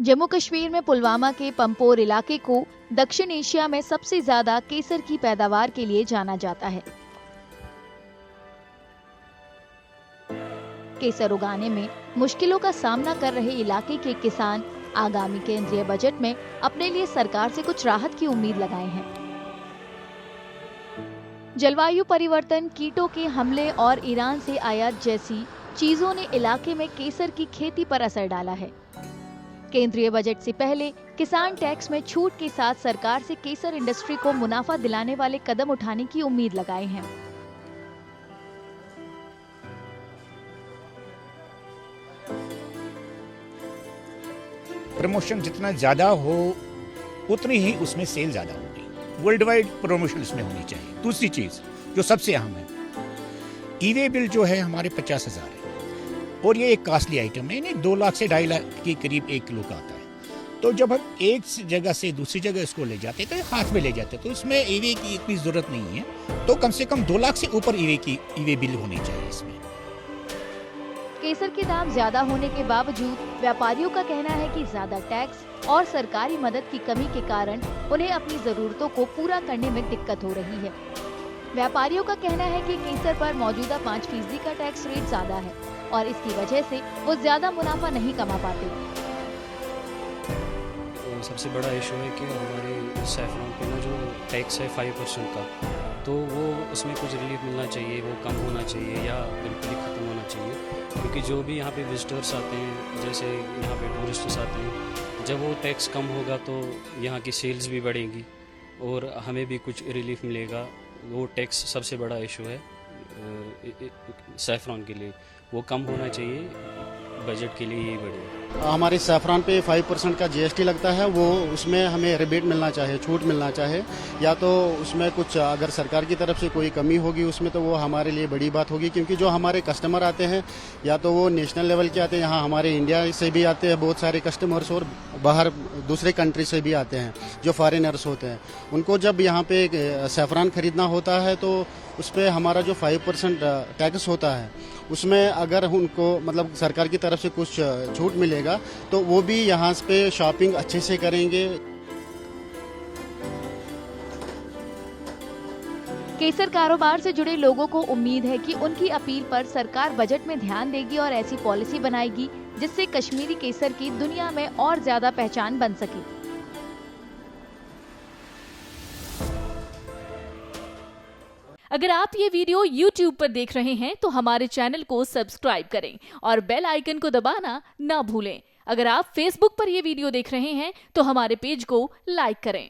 जम्मू कश्मीर में पुलवामा के पंपोर इलाके को दक्षिण एशिया में सबसे ज्यादा केसर की पैदावार के लिए जाना जाता है। केसर उगाने में मुश्किलों का सामना कर रहे इलाके के किसान आगामी केंद्रीय बजट में अपने लिए सरकार से कुछ राहत की उम्मीद लगाए हैं। जलवायु परिवर्तन, कीटों के हमले और ईरान से आयात जैसी चीजों ने इलाके में केसर की खेती पर असर डाला है। केंद्रीय बजट से पहले किसान टैक्स में छूट के साथ सरकार से केसर इंडस्ट्री को मुनाफा दिलाने वाले कदम उठाने की उम्मीद लगाए हैं। प्रमोशन जितना ज्यादा हो उतनी ही उसमें सेल ज्यादा होगी। वर्ल्ड वाइड प्रमोशन इसमें होनी चाहिए। दूसरी चीज जो सबसे अहम है, ई-वे बिल जो है हमारे 50,000 है और ये एक कॉस्टली आइटम है। नहीं 2 लाख से 2.5 लाख के करीब 1 किलो का आता है। तो जब हम एक जगह से दूसरी जगह इसको ले जाते तो हाथ में ले जाते तो इसमें ई-वे की इतनी जरूरत नहीं है। तो कम से कम 2 लाख से ऊपर ई-वे बिल होनी चाहिए इसमें। केसर के दाम ज्यादा होने के बावजूद व्यापारियों का कहना है कि ज्यादा टैक्स और सरकारी मदद की कमी के कारण उन्हें अपनी जरूरतों को पूरा करने में दिक्कत हो रही है। व्यापारियों का कहना है कि केसर पर मौजूदा 5% का टैक्स रेट ज्यादा है और इसकी वजह से वो ज्यादा मुनाफा नहीं कमा पाते। सबसे बड़ा इशू है कि हमारे सैफरॉन पे ना जो टैक्स है 5% का, तो वो उसमें कुछ रिलीफ मिलना चाहिए, वो कम होना चाहिए या बिल्कुल ही ख़त्म होना चाहिए। क्योंकि जो भी यहाँ पे विजिटर्स आते हैं, जैसे यहाँ पे टूरिस्ट्स आते हैं, जब वो टैक्स कम होगा तो यहाँ की सेल्स भी बढ़ेंगी और हमें भी कुछ रिलीफ मिलेगा। वो टैक्स सबसे बड़ा इशू है सैफरॉन के लिए, वो कम होना चाहिए। बजट के लिए यही बढ़िया। हमारे सैफरॉन पे 5% का जीएसटी लगता है, वो उसमें हमें रिबेट मिलना चाहिए, छूट मिलना चाहिए, या तो उसमें कुछ अगर सरकार की तरफ से कोई कमी होगी उसमें तो वो हमारे लिए बड़ी बात होगी। क्योंकि जो हमारे कस्टमर आते हैं या तो वो नेशनल लेवल के आते हैं, यहाँ हमारे इंडिया से भी आते हैं बहुत सारे कस्टमर्स, और बाहर दूसरे कंट्री से भी आते हैं जो फॉरेनर्स होते हैं। उनको जब यहाँ पे सैफरॉन खरीदना होता है तो उस पर हमारा जो 5% टैक्स होता है उसमें अगर उनको मतलब सरकार की तरफ से कुछ छूट मिलेगा तो वो भी यहाँ पे शॉपिंग अच्छे से करेंगे। केसर कारोबार से जुड़े लोगों को उम्मीद है कि उनकी अपील पर सरकार बजट में ध्यान देगी और ऐसी पॉलिसी बनाएगी जिससे कश्मीरी केसर की दुनिया में और ज्यादा पहचान बन सके। अगर आप ये वीडियो YouTube पर देख रहे हैं तो हमारे चैनल को सब्सक्राइब करें और बेल आइकन को दबाना ना भूलें। अगर आप Facebook पर ये वीडियो देख रहे हैं तो हमारे पेज को लाइक करें।